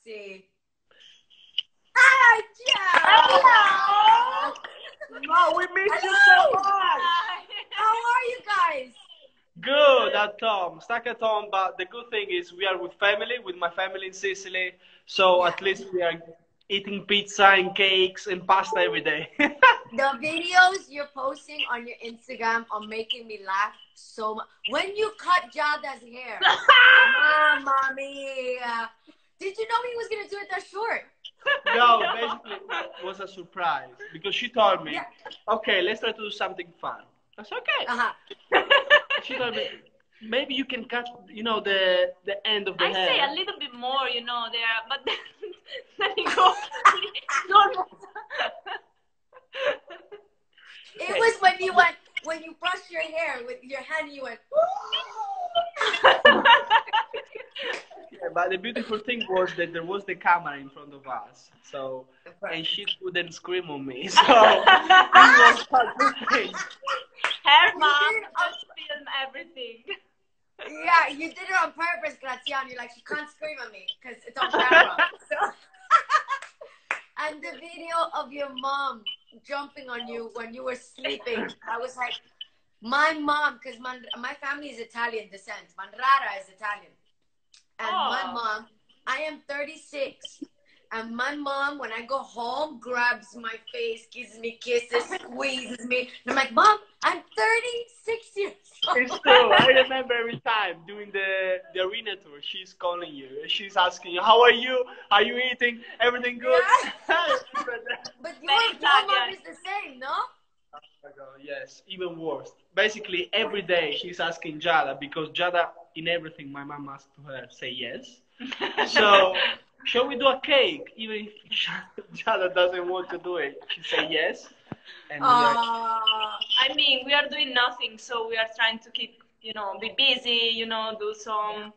see. Hi, Giada. Hello. No, we miss you so much. How are you guys? Good at home, stuck at home, but the good thing is we are with family, with my family in Sicily, so Yeah. at least we are eating pizza and cakes and pasta every day. The videos you're posting on your Instagram are making me laugh so much. When you cut Jada's hair, Mamma mia. Did you know he was going to do it that short? No, basically it was a surprise because she told me, Yeah. okay, let's try to do something fun. I said, okay. Uh-huh. She told me, maybe you can cut, the end of the I hair. say a little bit more, there, but then it goes normal. It was when you brushed your hair with your hand, you went, Yeah, but the beautiful thing was that there was the camera in front of us, so and she couldn't scream on me, so it was a good thing. Her mom just film everything. yeah, you did it on purpose, Graziano. You're like, she can't scream at me because it's on camera. So, and the video of your mom jumping on you when you were sleeping, I was like, my mom, because my family is Italian descent. Manrara is Italian. And my mom, I am 36. And my mom, when I go home, grabs my face, gives me kisses, squeezes me. And I'm like, Mom, I'm 36 years old. It's true. I remember every time doing the arena tour, she's calling you. She's asking you, how are you? Are you eating? Everything good? Yeah. But your mom is the same, no? Oh my God, yes, even worse. Basically, every day she's asking Giada because Giada, in everything my mom asks to her, say yes. So, shall we do a cake? Even if Giada doesn't want to do it, she say yes. And I mean, we are doing nothing, so we are trying to keep, be busy, do some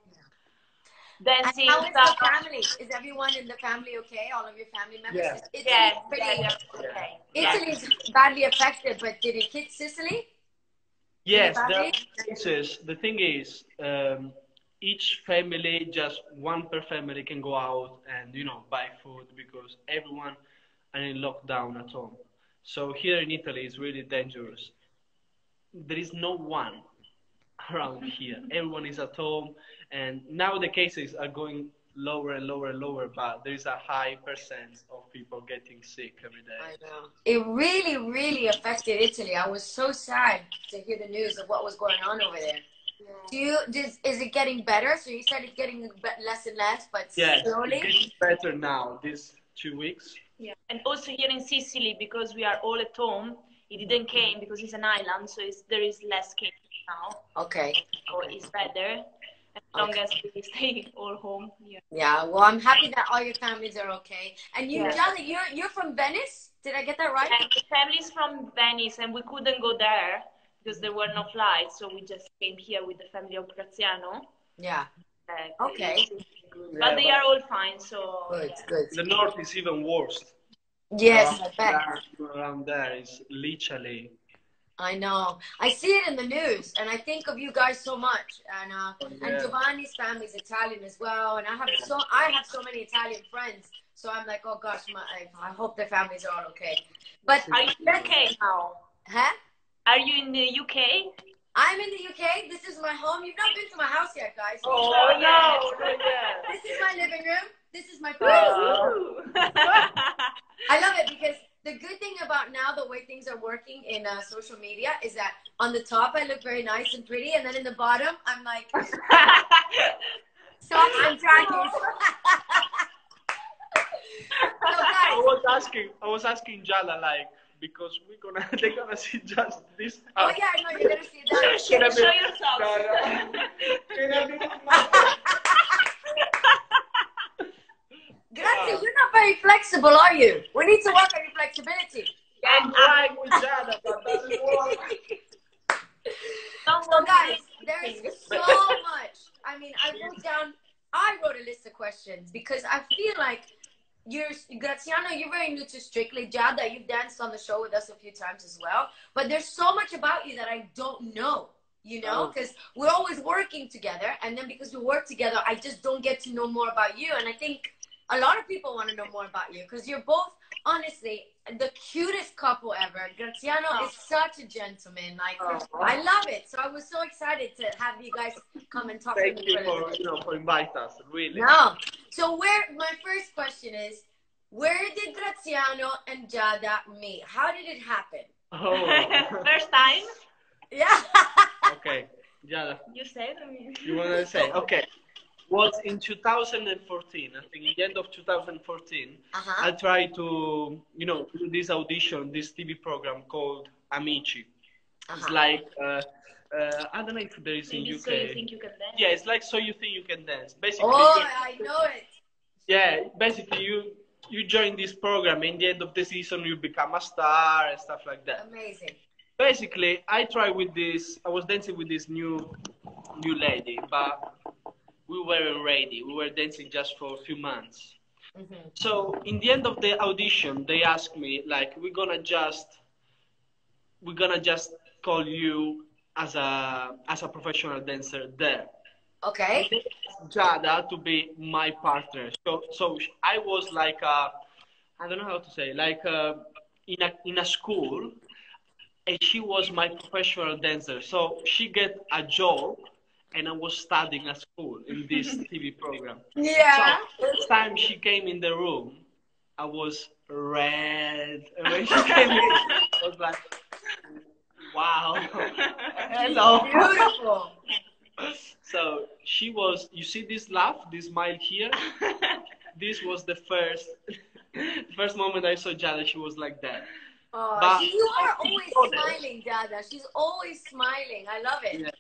dancing and how is stuff. the family? Is everyone in the family okay? All of your family members? Yeah. Italy's Okay. Italy's badly affected, but did it hit Sicily? yes, there are cases. The thing is, each family, just one per family can go out and, buy food because everyone are in lockdown at home. So here in Italy, it's really dangerous. There is no one around here. Everyone is at home, and now the cases are going lower and lower and lower, but there is a high percent of people getting sick every day. I know. It really, really affected Italy. I was so sad to hear the news of what was going on over there. Is it getting better? So you said it's getting less and less, but slowly? It's getting better now, these 2 weeks. Yeah, and also here in Sicily, because we are all at home, it didn't came because it's an island, so there is less cases now. Okay. So it's better as long as we stay all home. Yeah. Well, I'm happy that all your families are okay. And you, Giada, you're from Venice? Did I get that right? Yeah, the family's from Venice, and we couldn't go there because there were no flights, so we just came here with the family of Graziano. Yeah. Okay. But they are all fine, so... Good. The north is even worse. Yes, I bet. Around there is literally... I know. I see it in the news, and I think of you guys so much. And Giovanni's family is Italian as well, and I have so many Italian friends. So I'm like, oh gosh, I hope their families are all okay. But are you in the UK now? Huh? Are you in the UK? I'm in the UK. This is my home. You've not been to my house yet, guys. Oh, no. This is my living room. This is my privacy. I love it because the good thing about now the way things are working in social media is that on the top I look very nice and pretty, and then in the bottom I'm like so I'm tracking. So guys, I was asking Giada, like, because they're gonna see just this. Oh yeah, I know, you're gonna see that. Show yourself. Grazie, you're not very flexible, are you? We need to work on your flexibility. I'm trying with Giada, but doesn't work. So guys, there is so much. I mean, I wrote a list of questions because I feel like Graziano, you're very new to Strictly. Giada, you've danced on the show with us a few times as well. But there's so much about you that I don't know, because we're always working together. And then because we work together, I just don't get to know more about you. And I think a lot of people want to know more about you because you're both, honestly, the cutest couple ever. Graziano is such a gentleman. Like, I love it. So I was so excited to have you guys come and talk to me. Thank you for inviting us, really. No. So my first question is, where did Graziano and Giada meet? How did it happen? Oh. First time? Yeah. Okay, Giada. You said? You want to say? Okay. Was in 2014, I think, in the end of 2014, I tried to, do this audition, this TV program called Amici. It's like, I don't know if there is in UK. So You Think You Can Dance? Yeah, it's like So You Think You Can Dance. Basically, I know it. Yeah, basically you join this program, and in the end of the season you become a star and stuff like that. Amazing. Basically, I was dancing with this new lady, but we weren't ready. We were dancing just for a few months. So in the end of the audition, they asked me, like, we're gonna just call you as a professional dancer there. Okay. Giada to be my partner. So I was like I don't know how to say, like in a school, and she was my professional dancer. So she get a job, and I was studying at school in this TV program. Yeah. So first time she came in the room, I was red. And when she came in, I was like, wow. Hello. Beautiful. So she was, you see this laugh, this smile here? This was the first moment I saw Giada, she was like that. But you are always smiling, Giada. She's always smiling. I love it. Yeah.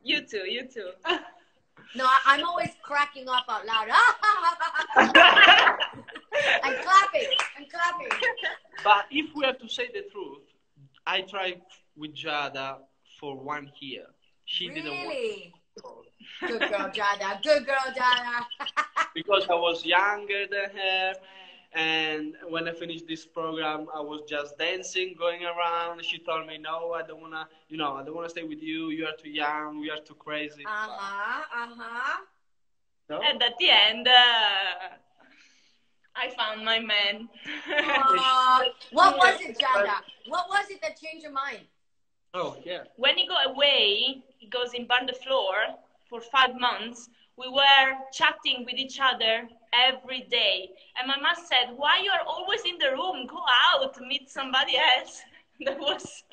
You too. No, I'm always cracking up out loud. I'm clapping. But if we have to say the truth, I tried with Giada for 1 year. She didn't want to. Good girl, Giada. Because I was younger than her, and when I finished this program, I was just dancing, going around. She told me, "No, I don't wanna stay with you. You are too young. We are too crazy." No? And at the end, I found my man. What was it, Giada? What was it that changed your mind? Oh, yeah. When he got away, he goes in Burn the Floor for 5 months. We were chatting with each other every day. And my mom said, why you are always in the room? Go out, meet somebody else. That was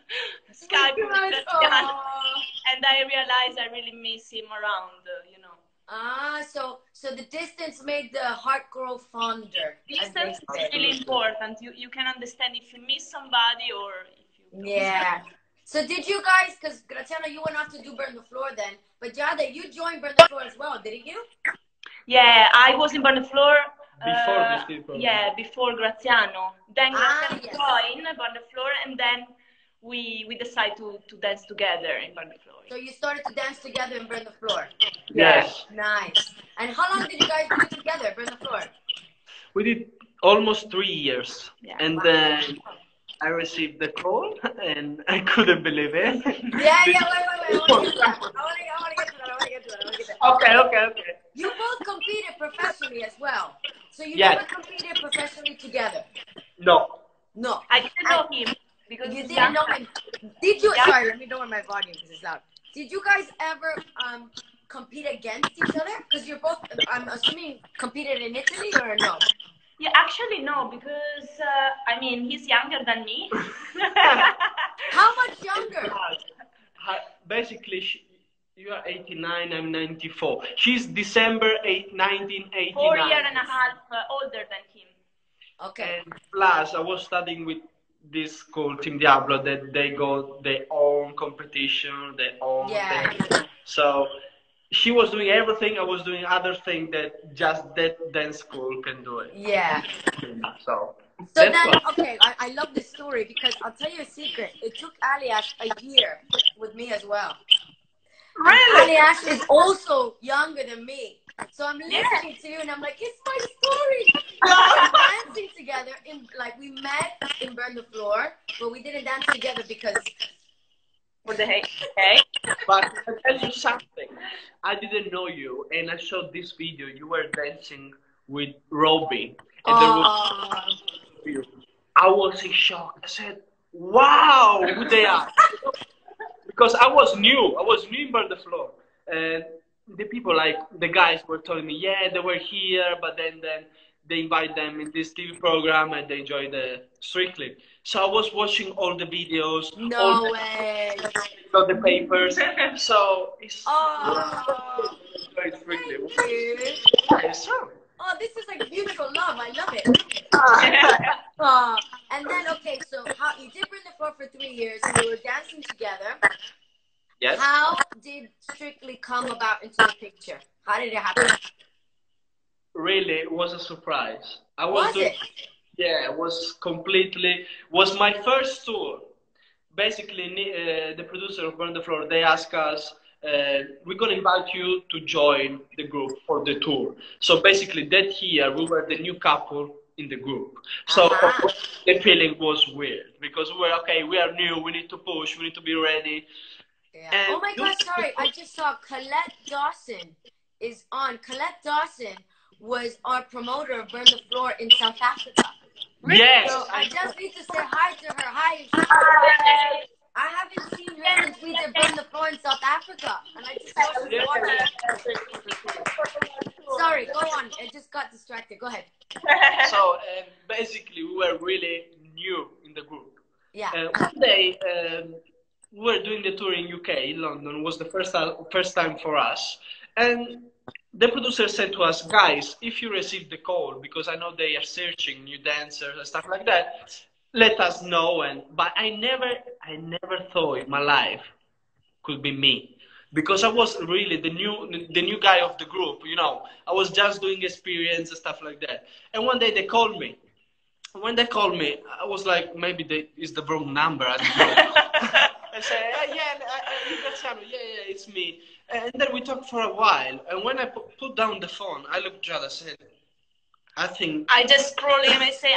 Skype. And I realized I really miss him around, So the distance made the heart grow fonder. Distance is really important. You can understand if you miss somebody or if you... Yeah. So did you guys, because Graziano, you went off to do Burn the Floor then, but Giada, you joined Burn the Floor as well, didn't you? Yeah, I was in Burn the Floor. Before this people. Yeah, before Graziano. Then Graziano joined Burn the Floor, and then we decided to dance together in Burn the Floor. So you started to dance together in Burn the Floor? Yes. Nice. And how long did you guys do it together, Burn the Floor? We did almost 3 years. Yeah. And then I received the call, and I couldn't believe it. Yeah, wait. I want to get to that. Okay. You both competed professionally as well. So you never competed professionally together? No. I didn't know him. Because you didn't know him. Did you? Sorry, let me lower my volume because it's loud. Did you guys ever compete against each other? Because you're both, I'm assuming, competed in Italy or no? Yeah, actually no, because he's younger than me. How much younger? Basically, you are 89, I'm 94. She's December 1989. 4 years and a half older than him. Okay. And plus, I was studying with this school, Team Diablo, that they got their own competition, their own thing. So she was doing everything, I was doing other things that just that dance school can do it. Yeah. So then, okay, I love this story because I'll tell you a secret. It took Aliash a year with me as well. Really? Aliash is also younger than me. So I'm listening to you and I'm like, it's my story. We're dancing together we met in Burn the Floor, but we didn't dance together because for the hate. Okay. But I tell you something. I didn't know you, and I saw this video. You were dancing with Robbie. And Oh. I was in shock. I said, wow, who they are. Because I was new in Burn the Floor. And the people, like the guys were telling me, yeah, they were here, but then they invite them in this TV program and they enjoy the Strictly. So I was watching all the videos, No way. got the papers. So it's Oh, Strictly. thank you. Yes, sir. Oh, this is like beautiful love. I love it. And then, okay, so how you did Burn the Floor for 3 years and you were dancing together. Yes. How did Strictly come about into the picture? How did it happen? Really, it was a surprise. Was it? Yeah, it was my first tour. Basically, the producer of Burn the Floor, they asked us, we're going to invite you to join the group for the tour. So basically that year, we were the new couple in the group. So the feeling was weird because we were, okay, we are new, we need to push, we need to be ready. Yeah. Oh my God, sorry, I just saw Colette Dawson is on. Colette Dawson was our promoter of Burn the Floor in South Africa. Yes. So I just need to say hi to her. Hi. I haven't seen her since we did Burn the Floor in South Africa. And I just saw she watching. Sorry, go on. I just got distracted. Go ahead. So basically, we were really new in the group. Yeah. One day, we were doing the tour in UK, in London. It was the first time for us. And the producer said to us, guys, if you receive the call, because I know they are searching new dancers and stuff like that, let us know. But I never thought in my life could be me, because I was really the new guy of the group. You know, I was just doing experience and stuff like that. And one day they called me. When they called me, I was like, maybe it's the wrong number. I don't know. I said, Graziano, yeah, it's me. And then we talked for a while. And when I put down the phone, I looked at Giada and said, I think... I just scroll him and say,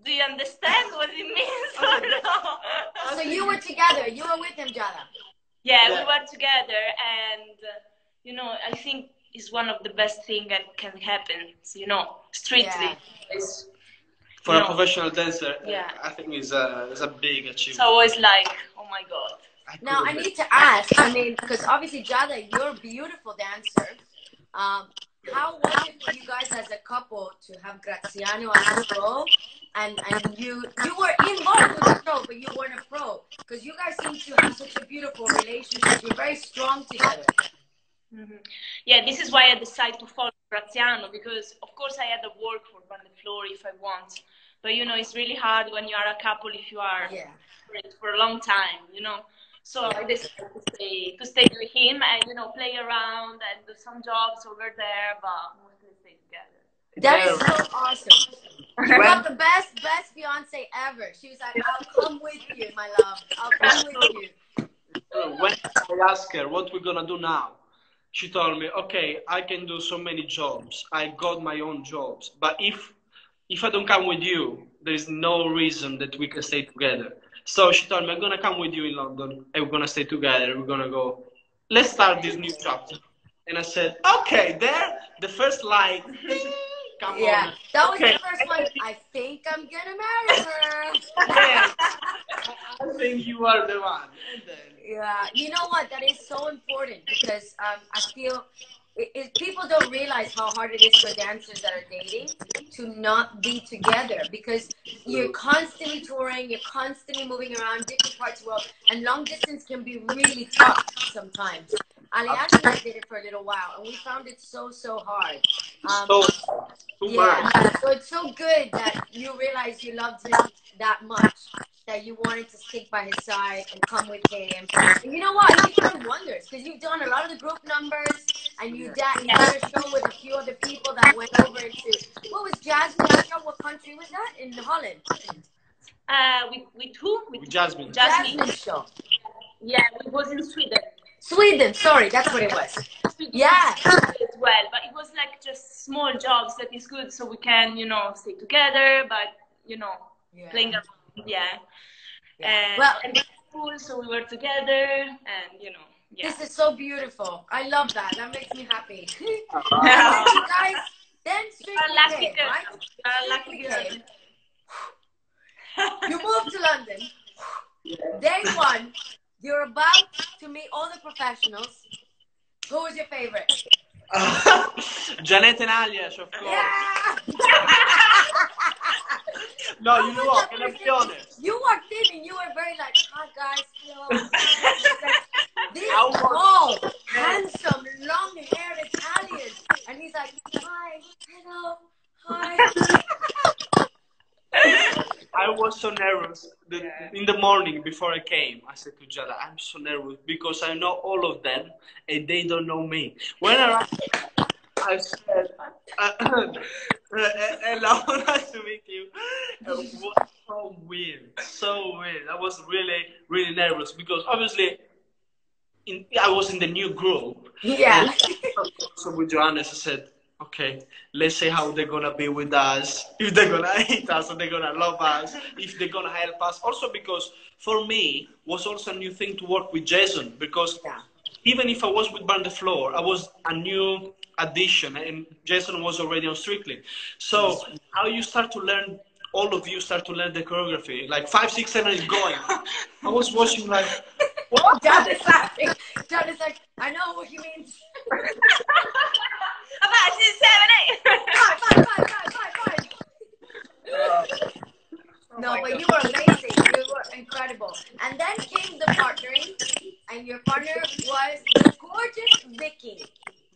do you understand what it means or no? So you were together. You were with him, Giada. Yeah, we were together. And, you know, I think it's one of the best things that can happen. You know, Strictly. Yeah. For a professional dancer, yeah. I think it's a big achievement. So always like, oh my God. Now, I need to ask, I mean, because obviously, Giada, you're a beautiful dancer. How was it for you guys as a couple to have Graziano on the show? And you were involved with the show, but you weren't a pro. Because you guys seem to have such a beautiful relationship. You're very strong together. Mm-hmm. Yeah, this is why I decided to follow Graziano, because of course I had to work for Burn the Floor if I want, but you know, it's really hard when you are a couple if you are for a long time, you know. So I decided to stay with him and, you know, play around and do some jobs over there, but mostly stay together. That is so awesome. You got the best fiance ever. She was like, I'll come with you, my love. I'll come with you. When I asked her, what we're gonna do now? She told me, okay, I can do so many jobs. I got my own jobs. But if I don't come with you, there is no reason that we can stay together. So she told me, I'm going to come with you in London and we're going to stay together. We're going to go, let's start this new chapter. And I said, okay, there, the first light. Come on. That was the first one. I think I'm going to marry her. Yeah. I think you are the one. And then, yeah, you know what? That is so important because I feel people don't realize how hard it is for dancers that are dating to not be together because you're constantly touring, you're constantly moving around different parts of the world, and long distance can be really tough sometimes. Alejandro and I did it for a little while, and we found it so hard. So it's so good that you realize you loved him that much, that you wanted to stick by his side and come with him. And you know what? You've done wonders because you've done a lot of the group numbers, and you did a show with a few other people that went over into, what was Jasmine's show? What country was that? In Holland? With who? With Jasmine. Jasmine's show. Yeah, it was in Sweden. Sweden, sorry, that's what it was. Yeah. As well, but it was like just small jobs that is good, so we can, you know, stay together, but you know, playing around, and it was cool, so we were together, and you know, This is so beautiful. I love that. That makes me happy. You guys, Then Strictly came, right? Strictly came. You moved to London. Day one, you're about to meet all the professionals. Who was your favorite? Janette and Alias, of course. Yeah! No, you know what? Can I be honest? You walked in and you were very like, hi guys, hello. These tall, handsome, long-haired Italians. And he's like, hi, hello, hi. I was so nervous. In the morning before I came, I said to Giada, I'm so nervous because I know all of them and they don't know me. When I said, hello, nice to meet you. It was so weird, so weird. I was really, really nervous because obviously I was in the new group. Yeah. So with Johannes, I said, okay, let's see how they're gonna be with us, if they're gonna hate us, or they're gonna love us, if they're gonna help us. Also because for me was also a new thing to work with Jason, because even if I was with Burn the Floor, I was a new addition and Jason was already on Strictly. So how you start to learn, all of you start to learn the choreography, like 5, 6, 7 is going. I was watching like, what? Jada's laughing. Jada's like, I know what you mean. About 6, 7, 8. 5. No, but you were amazing. You were incredible. And then came the partnering, and your partner was the gorgeous Vicky.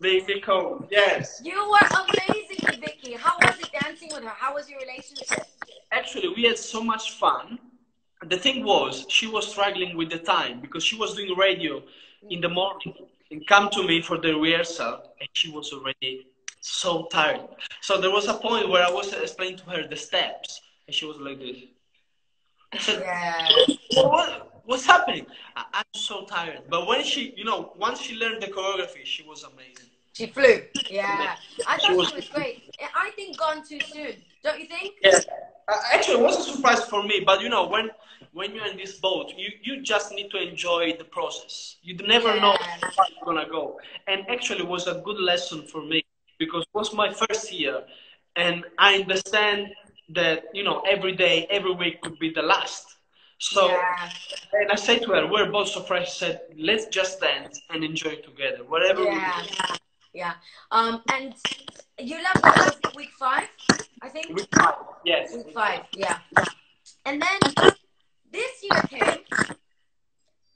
Vicky Cole, yes. You were amazing with Vicky. How was it dancing with her? How was your relationship? Actually, we had so much fun. The thing was, she was struggling with the time because she was doing radio in the morning and come to me for the rehearsal, and she was already so tired. So there was a point where I was explaining to her the steps, and she was like this. I said, what's happening? I'm so tired. But when she, once she learned the choreography, she was amazing. She flew. Yeah. I thought she was great. I think gone too soon. Don't you think? Yeah. Actually, it was a surprise for me. But, when you're in this boat, you just need to enjoy the process. You never know how it's going to go. And actually, it was a good lesson for me because it was my first year. And I understand that, every day, every week could be the last. So, and I said to her, we're both so fresh, I said, let's just dance and enjoy it together, whatever we do. Yeah. And you left week 5, I think? Week 5, yes. Week 5, yeah. And then this year came,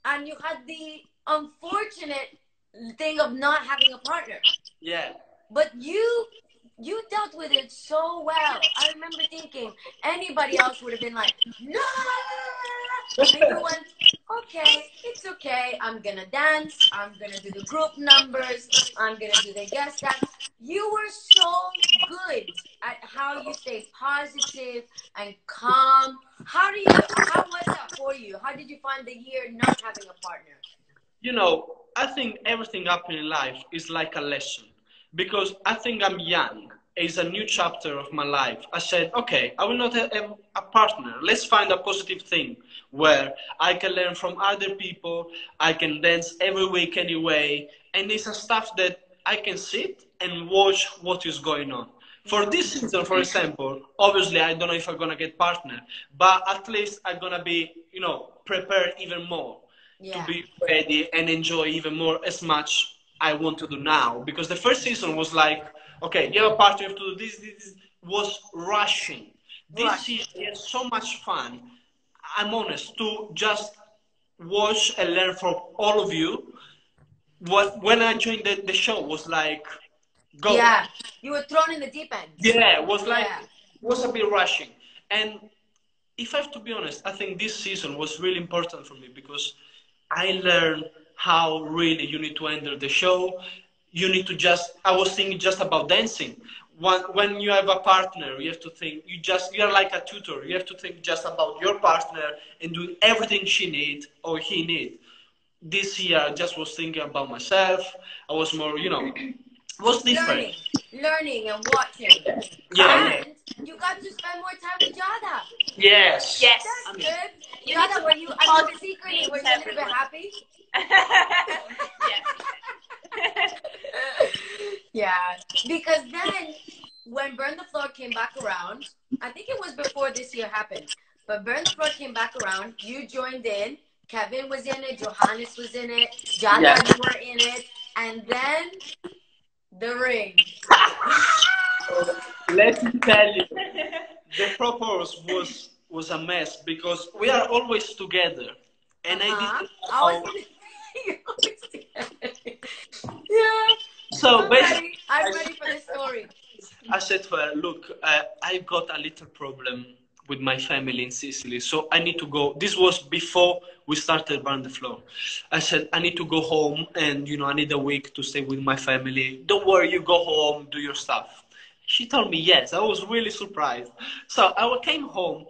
and you had the unfortunate thing of not having a partner. Yeah. But you dealt with it so well. I remember thinking anybody else would have been like, no! And you went, okay, it's okay. I'm going to dance. I'm going to do the group numbers. I'm going to do the guest dance. You were so good at how you stay positive and calm. How was that for you? How did you find the year not having a partner? I think everything happening in life is like a lesson. Because I think I'm young. It's a new chapter of my life. I said, okay, I will not have a partner. Let's find a positive thing where I can learn from other people. I can dance every week anyway. And it's a stuff that I can sit and watch what is going on. For this season, for example, obviously, I don't know if I'm going to get partner. But at least I'm going to be, prepared even more to be ready and enjoy even more as much I want to do now. Because the first season was like, okay, you have a partner, you have to do this was rushing. This year, we had so much fun, I'm honest, to just watch and learn from all of you. When I joined the show, was like, go. Yeah, you were thrown in the deep end. Yeah, it was like, was a bit rushing. And if I have to be honest, I think this season was really important for me because I learned how really you need to enter the show. You need to I was thinking just about dancing. When you have a partner, you have to think, you're like a tutor. You have to think just about your partner and do everything she needs or he needs. This year, I just was thinking about myself. I was more, was different. Learning and watching. Yeah. And you got to spend more time with Giada. Yes. Yes. That's good. Giada, were you, secretly, were you a little bit happy? Yes. Yeah, because then when Burn the Floor came back around, I think it was before this year happened, but Burn the Floor came back around. You joined in. Kevin was in it. Johannes was in it. Giada, you were in it. And then the ring. Let me tell you, the propose was a mess because we are always together, and I didn't. Yeah. So basically, I'm ready for this story. I said to her, look, I've got a little problem with my family in Sicily, so I need to go. This was before we started Burn the Floor. I said, I need to go home, and I need a week to stay with my family. Don't worry, you go home, do your stuff. She told me yes. I was really surprised. So I came home,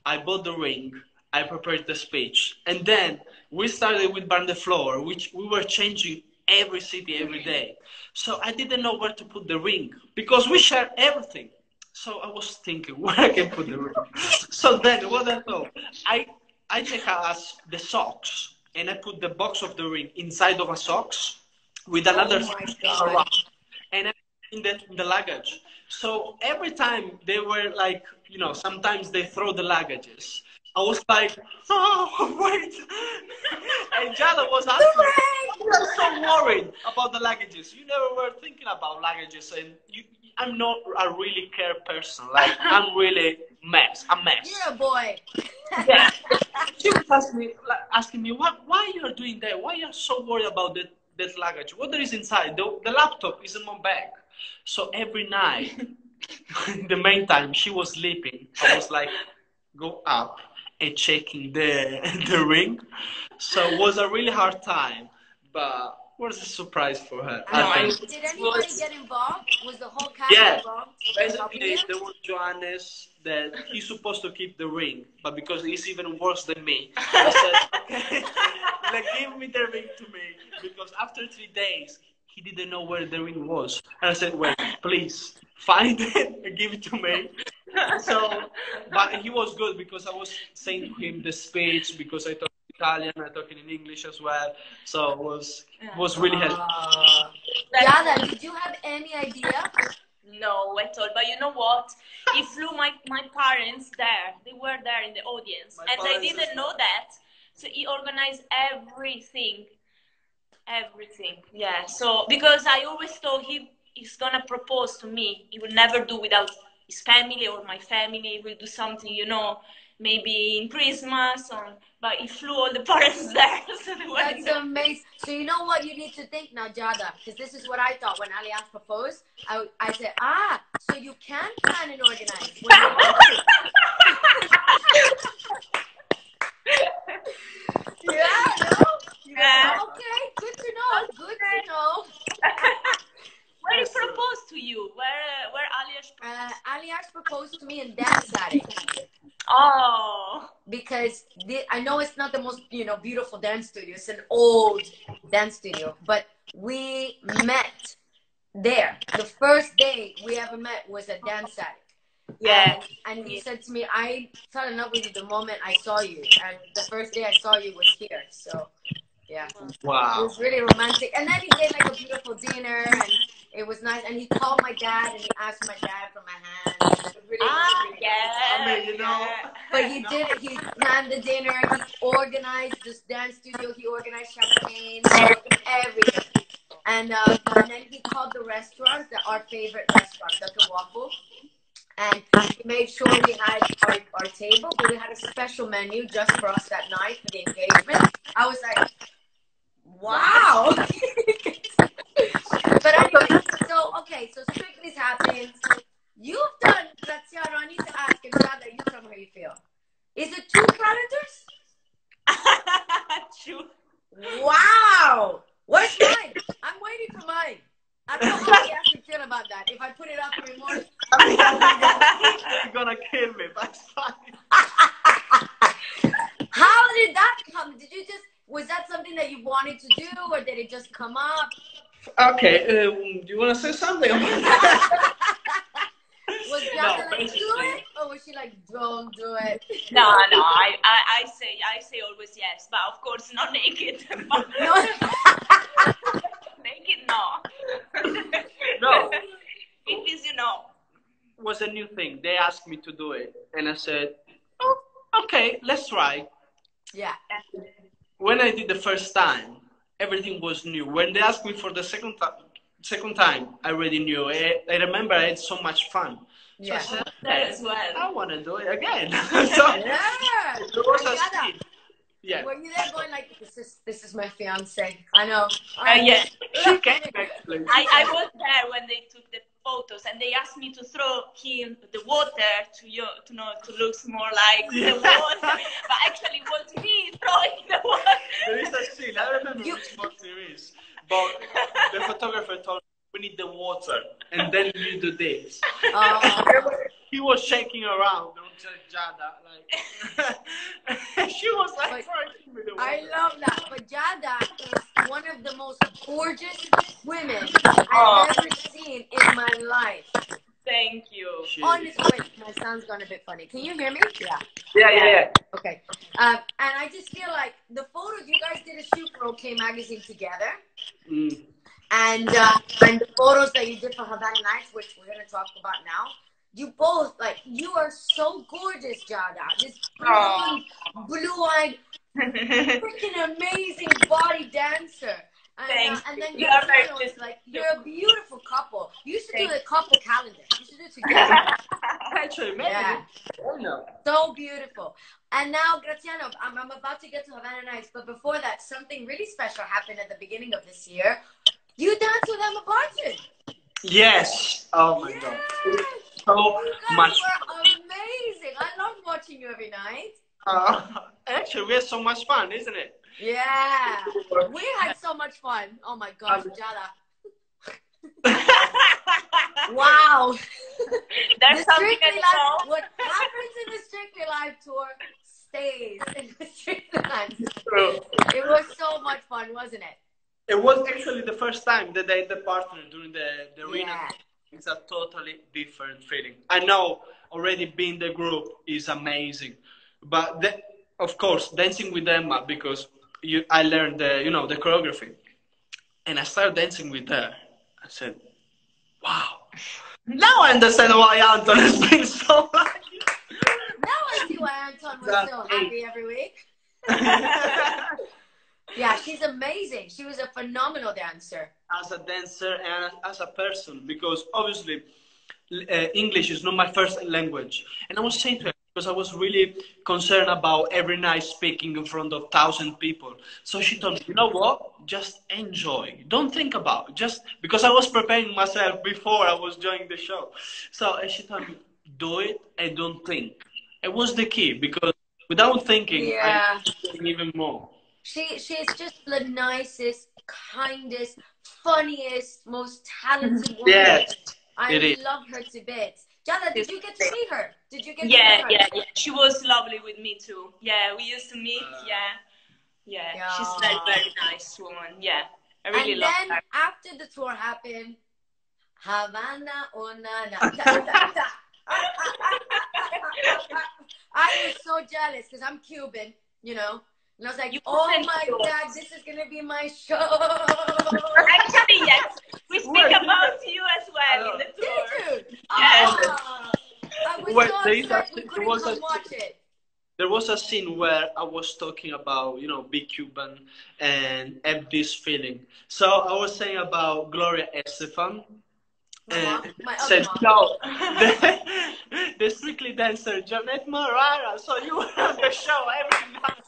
I bought the ring, I prepared the speech, and then we started with Burn the Floor, which we were changing every city every day. So I didn't know where to put the ring because we share everything. So I was thinking where I can put the ring. So then what I thought, I take out the socks and I put the box of the ring inside of a socks with another around, and I put in the luggage. So every time they were like, sometimes they throw the luggages. I was like, oh, wait. And Giada was asking me, you were so worried about the luggages. You never were thinking about luggages. And I'm not a really care person. Like, I'm really a mess. You're a boy. Yeah. She was asking me, why you're doing that? Why you're so worried about that luggage? What there is inside? The laptop is in my bag. So every night, in the meantime, she was sleeping. I was like, go up and checking the ring. So it was a really hard time, but it was a surprise for her. Did anybody get involved? Was the whole cast involved? Basically, there was Johannes that he's supposed to keep the ring, but because he's even worse than me, I said, okay, like, give me the ring to me, because after 3 days, he didn't know where the ring was. And I said, wait, please, find it and give it to me. So, but he was good because I was saying to him the speech because I talk Italian, I talk in English as well. So it was really helpful. Giada, did you have any idea? No, at all. But you know what? He flew my parents there. They were there in the audience. And they didn't know that. So he organized everything. Everything. Yeah. So, because I always thought he's going to propose to me. He would never do without his family or my family. We'll do something, maybe in Christmas. But he flew all the parents there. So that's amazing. So you know what you need to think now, Giada? Because this is what I thought when Alias proposed. I said, so you can plan and organize. When you want to. Okay, good to know. Good to know. Where he proposed to you? Where Alias proposed? Alias proposed to me in Dance Attic. Oh. Because I know it's not the most beautiful dance studio. It's an old dance studio, but we met there. The first day we ever met was at Dance Attic. Yeah. And he said to me, I fell in love with you the moment I saw you. And the first day I saw you was here. So, yeah. Wow. It was really romantic. And then he did like a beautiful dinner, and it was nice. And he called my dad, and he asked my dad for my hand. It was really yeah. I mean, But he did it. He planned the dinner. He organized this dance studio. He organized champagne, everything. And then he called the restaurant, our favorite restaurant, the Waffle. And he made sure we had our table, but we had a special menu just for us that night for the engagement. I was like, wow. But anyway, so Strictly's happened. You've done, Graziano, I need to ask you, Giada, you tell me how you feel. Is it 2 calendars? True. Wow. Where's mine? I'm waiting for mine. I don't know how you actually feel about that. If I put it up every morning. You're gonna kill me, but it's fine. How did that come? Was that something that you wanted to do, or did it just come up? Okay, do you want to say something about that? Was Giada like, do it? Or was she like, don't do it? No, I say always yes, but of course not naked. No. Naked, no. No. It is, was a new thing. They asked me to do it, and I said, "Oh, okay, let's try." Yeah. When I did the first time, everything was new. When they asked me for the second time, I already knew. I remember I had so much fun. So Yeah. I said, That as well. I want to do it again. So Yeah. there was a Giada, scene. Yeah. were you there going like, this is my fiance? I know. Yeah. She came actually. I was there when they took the photos, and they asked me to throw him the water to look more like the water, but actually was me throwing the water. There is a scene. I remember which box there is. But the photographer told me we need the water, and then you do this. He was shaking around on Giada, like she was like throwing me the water. I love that. But Giada is one of the most gorgeous women I've ever seen in my life. Thank you. Honestly, wait, my sound's gone a bit funny. Can you hear me? Yeah. Yeah. Okay. And I just feel like the photos, you guys did a shoot for OK Magazine together. And the photos that you did for Havana Nights, which we're going to talk about now, you both, like, you are so gorgeous, Giada. This blue-eyed, freaking amazing body dancer. And then Graziano is like, you're a beautiful couple. You should do a couple calendar. You should do it together. Actually, maybe. Yeah. So beautiful. And now, Graziano, I'm about to get to Havana Nights, but before that, something really special happened at the beginning of this year. You danced with Emma Barton. Yes. Oh my God. So much. You were amazing. I love watching you every night. Actually, we had so much fun, isn't it? Yeah. We had so much fun. Oh my gosh, Giada. Wow. There's something I know. What happens in the Strictly Live tour stays in the Strictly Live. It was so much fun, wasn't it? It was actually the first time that I had the partner during the arena. Yeah. It's a totally different feeling. I know already being the group is amazing, but of course dancing with Emma, because I learned the choreography, and I started dancing with her. I said, "Wow, now I understand why Anton has been so lucky." Now I see why Anton was so happy every week. Yeah, she's amazing. She was a phenomenal dancer. As a dancer and as a person, because obviously English is not my first language. And I was saying to her, because I was really concerned about every night speaking in front of 1,000 people. So she told me, you know what? Just enjoy. Don't think about it. Just because I was preparing myself before I was joining the show. So she told me, do it and don't think. It was the key, because without thinking, I was doing even more. She's just the nicest, kindest, funniest, most talented woman. Yes, I love her to bits. Giada, did you get to meet her? Did you get to meet her? Yeah. She was lovely with me too. Yeah, we used to meet. Yeah. She's a very nice woman. Yeah, I really love her. And then after the tour happened, Havana or nada. I was so jealous because I'm Cuban, And I was like, oh my God, this is going to be my show. Actually, yes. We speak about you as well in the tour. Did you? Yes. I was so upset we couldn't come watch it. There was a scene where I was talking about, be Cuban and have this feeling. So I was saying about Gloria Estefan. And said, no, the Strictly dancer, Janette Marrara. So you were on the show every night.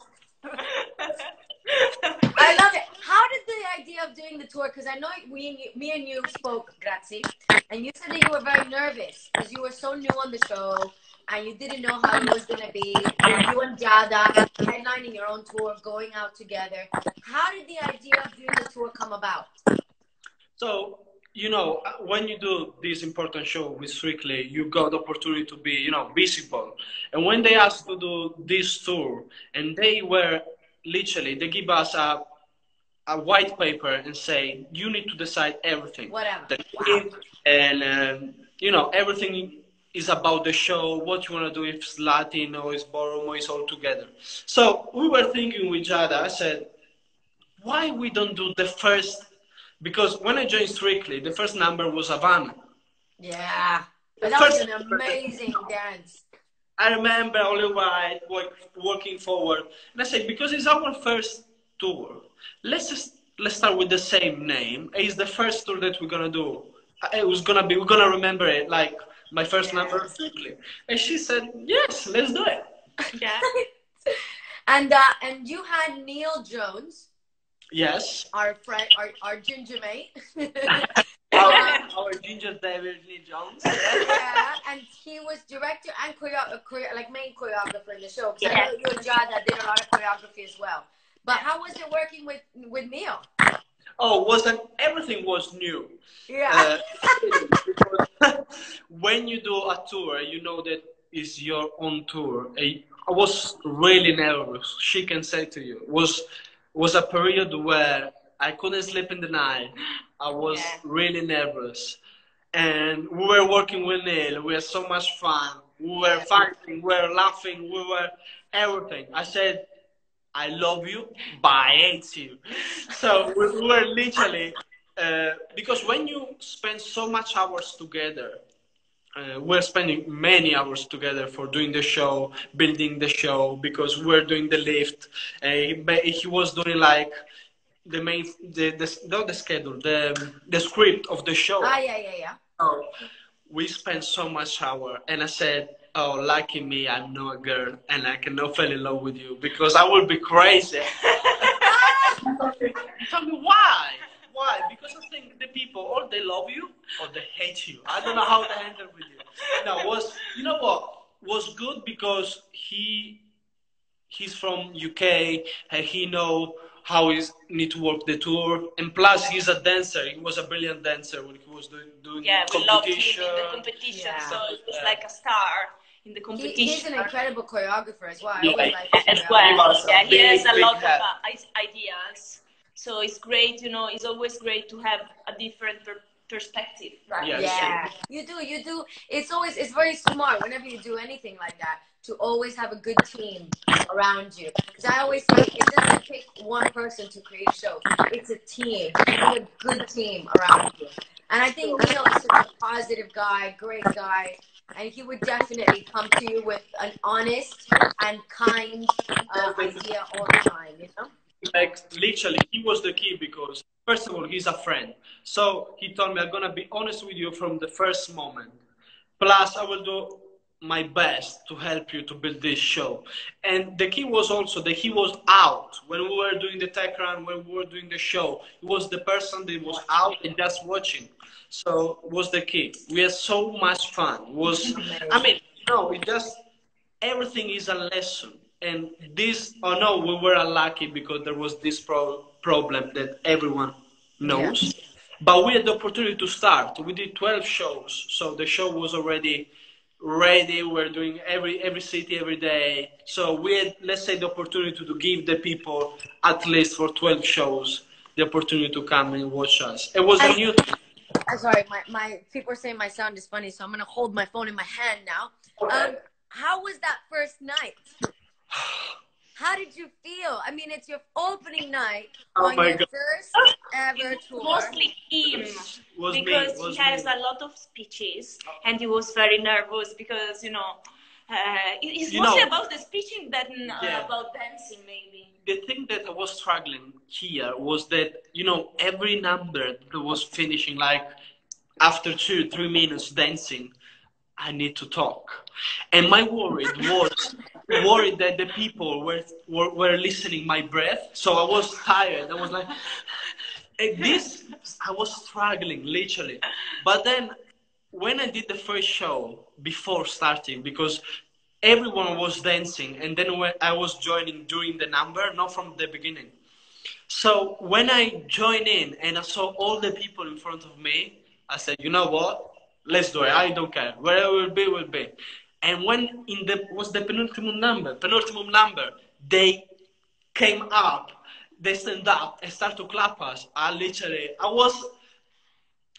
I love it. How did the idea of doing the tour, because I know me and you spoke, Grazie, and you said that you were very nervous because you were so new on the show and you didn't know how it was going to be. You and Giada headlining your own tour, going out together. How did the idea of doing the tour come about? So, when you do this important show with Strictly, you got the opportunity to be, visible. And when they asked to do this tour, and they were literally, they give us a white paper and say, you need to decide everything. Whatever. And, everything is about the show, what you want to do, if it's Latin or it's ballroom or it's all together. So we were thinking with Giada, I said, why we don't do the first. Because when I joined Strictly, the first number was Havana. Yeah. But that was an amazing dance. I remember Olive White walking forward, and I said, because it's our first tour, let's start with the same name. It's the first tour that we're gonna do. We're gonna remember it like my first number perfectly. And she said, yes, let's do it. Yeah. And you had Neil Jones. Yes. Our friend, our ginger mate. Our ginger David Neil Jones. Yeah, and he was director and main choreographer in the show. Because I know you and Giada did a lot of choreography as well. But how was it working with Neil? Oh, everything was new. Yeah. When you do a tour, you know that it's your own tour. I was really nervous. She can say to you, was a period where I couldn't sleep in the night. I was really nervous. And we were working with Neil. We had so much fun. We were fighting, we were laughing, we were everything. I said, I love you, but I hate you. So we were literally, because when you spend so much hours together, we're spending many hours together for doing the show, building the show, because we're doing the lift. He was doing like the main, not the schedule, the script of the show. Yeah. So we spent so much hour, and I said, oh, lucky me, I'm not a girl, and I cannot fall in love with you, because I will be crazy. Tell me why? Why? Because I think the people, or they love you, or they hate you. I don't know how to handle with you. No, you know what? Was good because he's from UK, and he know how he need to work the tour, and plus he's a dancer. He was a brilliant dancer when he was doing we loved him in the competition, so it was like a star in the competition. He's an incredible choreographer as well. He has a lot of ideas. So it's great, it's always great to have a different perspective. Right. Yes. Yeah. You do. It's very smart whenever you do anything like that to always have a good team around you. Because I always say it doesn't take one person to create a show. It's a team. You need a good team around you. And I think Neil is such a positive guy, great guy. And he would definitely come to you with an honest and kind idea all the time, Like, literally, he was the key because, first of all, he's a friend. So he told me, I'm going to be honest with you from the first moment. Plus, I will do my best to help you to build this show. And the key was also that he was out when we were doing the tech run, when we were doing the show. He was the person that was out and just watching. So was the key. We had so much fun. Everything is a lesson. And we were unlucky because there was this problem that everyone knows. Yeah. But we had the opportunity to start. We did 12 shows. So the show was already ready. We're doing every city, every day. So we had, let's say, the opportunity to give the people, at least for 12 shows, the opportunity to come and watch us. It was a new thing. Sorry, my people are saying my sound is funny, so I'm going to hold my phone in my hand now. Okay. How was that first night? How did you feel? I mean, it's your opening night on your first ever tour. Mostly him, because he has a lot of speeches, and he was very nervous because, it's mostly about the speaking than about dancing, maybe. The thing that I was struggling here was that, every number that was finishing, like after 2-3 minutes dancing, I need to talk. And my worry was that the people were listening my breath. So I was tired. I was like, I was struggling, literally. But then when I did the first show before starting, because everyone was dancing, and then when I was joining during the number, not from the beginning. So when I joined in and I saw all the people in front of me, I said, you know what? Let's do it. I don't care. Wherever it will be. And when was the penultimate number, they came up, they stand up and start to clap us. I was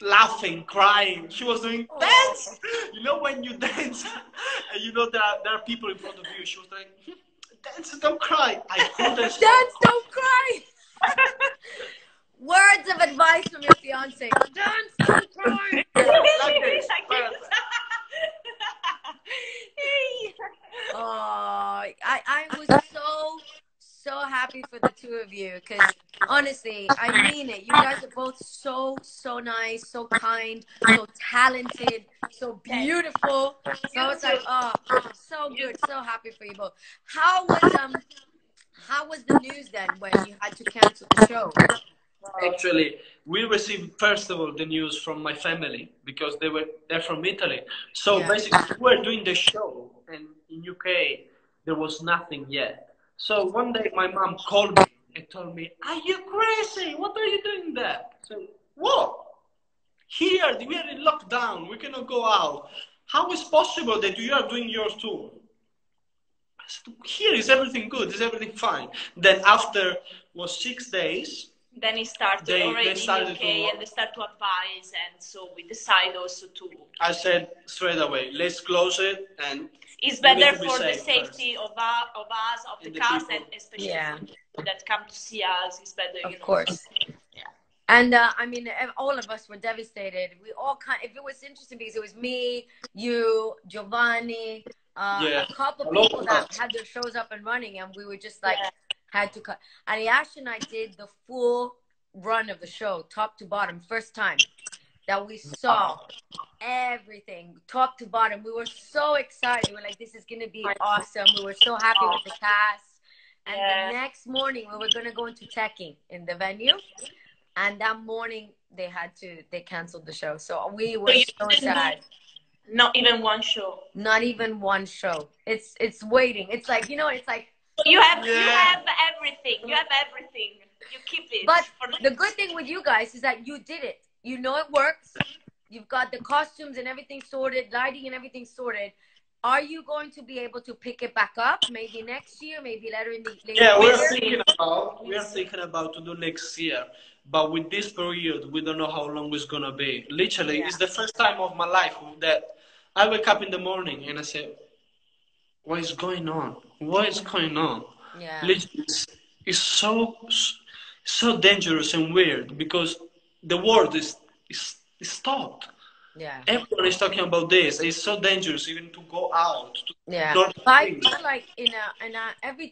laughing, crying. She was doing dance. When you dance, and there are people in front of you. She was like, dance, don't cry. I couldn't. Dance, don't cry. Words of advice from your fiance. Dance, don't cry. Oh, I was so happy for the two of you because honestly, I mean it. You guys are both so nice, so kind, so talented, so beautiful. So it's like, oh, so good, so happy for you both. How was the news then when you had to cancel the show? Actually, we received first of all the news from my family because they're from Italy. So basically, we were doing the show, and in UK there was nothing yet. So one day my mom called me and told me, "Are you crazy? What are you doing there?" So what? Here we are in lockdown. We cannot go out. How is possible that you are doing your tour? I said, here is everything good. Is everything fine? Then after was 6 days. Then it started already in UK, and they start to advise, and so we decide also to. I said straight away, let's close it, and it's better for the safety of us, of the cast, and especially people that come to see us. It's better, of course. Yeah. And I mean, all of us were devastated. We all if it was interesting because it was me, you, Giovanni, a couple of people that had their shows up and running, and we were just like. Had to cut. And Yash and I did the full run of the show, top to bottom, first time that we saw everything, top to bottom. We were so excited. We were like, this is going to be awesome. We were so happy with the cast. And the next morning, we were going to go into teching in the venue. And that morning, they canceled the show. So we were so sad. Not even one show. Not even one show. It's waiting. It's like, it's like, you have everything. You have everything. You keep it. But the good thing with you guys is that you did it. You know it works. You've got the costumes and everything sorted, lighting and everything sorted. Are you going to be able to pick it back up? Maybe next year, maybe later in the year? Yeah, we are thinking about to do next year. But with this period, we don't know how long it's gonna be. Literally, it's the first time of my life that I wake up in the morning and I say, what is going on? What is going on? Yeah. It's so dangerous and weird because the world is stopped. Yeah. Everyone is talking about this. It's so dangerous even to go out. I feel like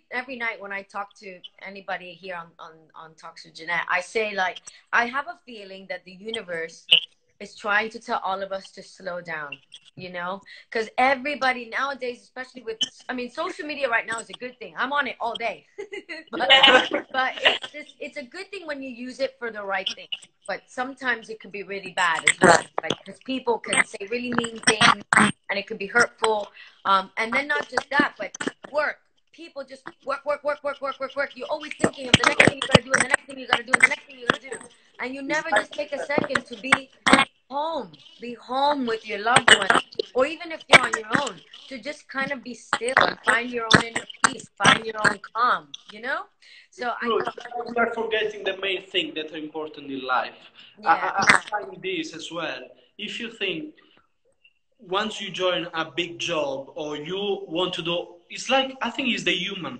every night when I talk to anybody here on Talks with Janette, I say like I have a feeling that the universe is trying to tell all of us to slow down. Because everybody nowadays, especially with, social media right now is a good thing. I'm on it all day. but it's a good thing when you use it for the right thing. But sometimes it could be really bad as well. Because people can say really mean things and it could be hurtful. And then not just that, but work. People just work. You're always thinking of the next thing you got to do and the next thing you got to do and the next thing you got to do. And you never just take a second to be home with your loved one, or even if you're on your own, to just kind of be still and find your own inner peace, find your own calm, So we are forgetting the main thing that are important in life. I find this as well. If you think once you join a big job or you want to do, it's like, I think it's the human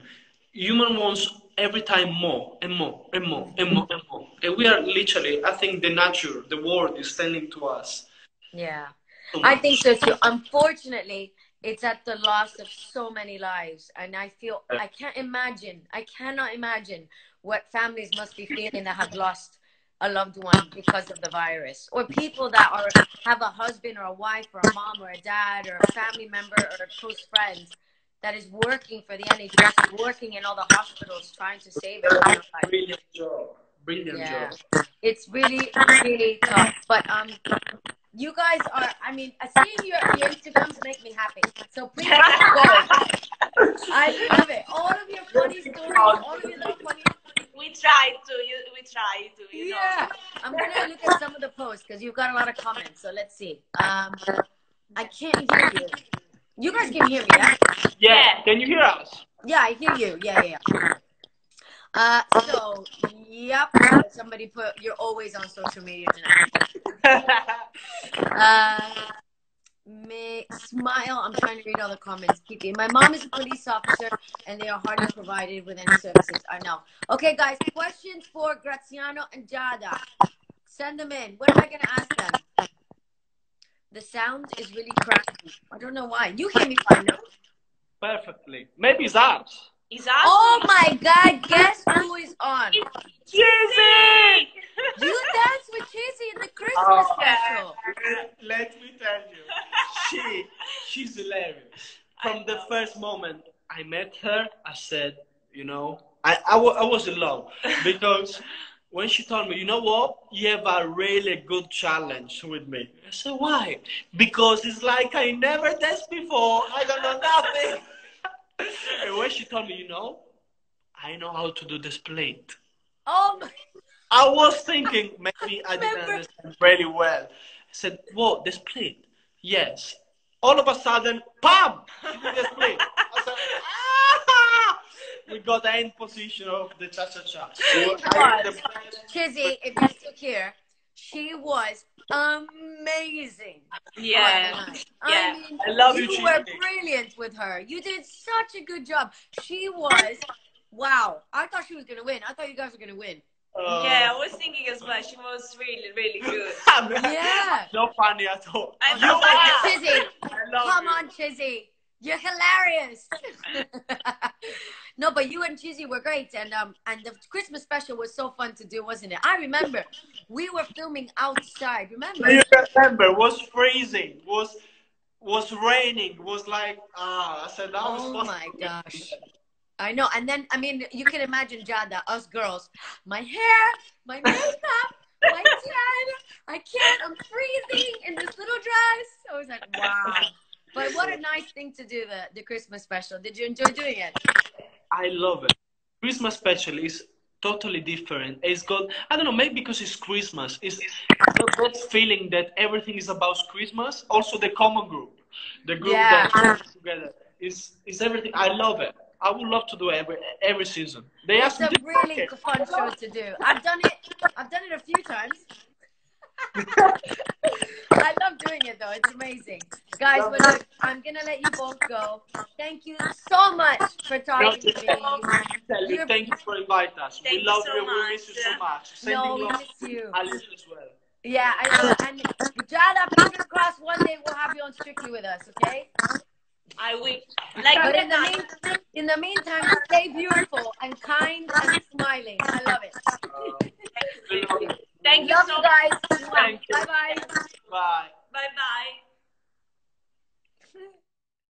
wants every time more and more and more and more and more. And we are literally, I think the world is telling to us. Yeah, I think so too. Unfortunately, it's at the loss of so many lives. And I feel, I cannot imagine what families must be feeling that have lost a loved one because of the virus. Or people that have a husband or a wife or a mom or a dad or a family member or a close friend that is working for the NHS, working in all the hospitals, trying to save it. Brilliant job. Brilliant job. It's really, really tough. But you guys are, seeing your Instagrams make me happy. So please keep going. I love it. All of your funny stories, all of your little funny. We try to. You know. I'm gonna look at some of the posts because you've got a lot of comments. So let's see. I can't hear you. You guys can hear me, yeah? Yeah. Can you hear us? Yeah, I hear you. Yeah. So, yep. Somebody put, you're always on social media tonight. Smile. I'm trying to read all the comments. Kiki. My mom is a police officer and they are hardly provided with any services. I know. Okay, guys. Questions for Graziano and Giada. Send them in. What am I going to ask them? the sound is really cracky. I don't know why. You hear me fine, no? Perfectly. Maybe it's us. Is us? Oh my God! Guess who is on? Cheesy! You danced with Cheesy in the Christmas special. Let me tell you, she's hilarious. From the first moment I met her, I said, you know, I was in love because when she told me, you know what, you have a really good challenge with me. I said, why? Because it's like I never danced before. I don't know nothing. And when she told me, you know, I know how to do the split. Oh my. I was thinking maybe I didn't understand really well. I said, what, the split? Yes. All of a sudden, bam! She did the split. I said, ah! We got the end position of the cha-cha-cha. Chizzy, if you're still here, she was amazing. Yeah. I mean, I love you were brilliant with her. You did such a good job. She was, wow. I thought she was going to win. I thought you guys were going to win. Yeah, I was thinking as well. She was really, really good. Yeah. Not funny at all. Chizzy, come on, Chizzy. You're hilarious. No, but you and Chizzy were great, and the Christmas special was so fun to do, wasn't it? I remember we were filming outside. Remember? You remember? It was freezing. Was raining. Was like I said that was fun. Oh my gosh. I know. And then, I mean, you can imagine Giada, us girls, my hair, my makeup, my tan. I can't. I'm freezing in this little dress. I was like, wow. But what a nice thing to do, the Christmas special. Did you enjoy doing it? I love it. Christmas special is totally different. It's got, I don't know, maybe because it's Christmas. It's got that feeling that everything is about Christmas. Also the common group. The group that comes together. Is everything. I love it. I would love to do every season. It's a really fun show to do. I've done it a few times. I love doing it though. It's amazing. Guys, but look, I'm gonna let you both go. Thank you so much for talking to me. Thank you for inviting us. We love you. We miss you so much. We miss you. I listen as well. Yeah, I know. And Giada, fingers crossed, one day we'll have you on Strictly with us, okay? I will. Like, but in the meantime, stay beautiful and kind and smiling. I love it. Thank you love so you guys.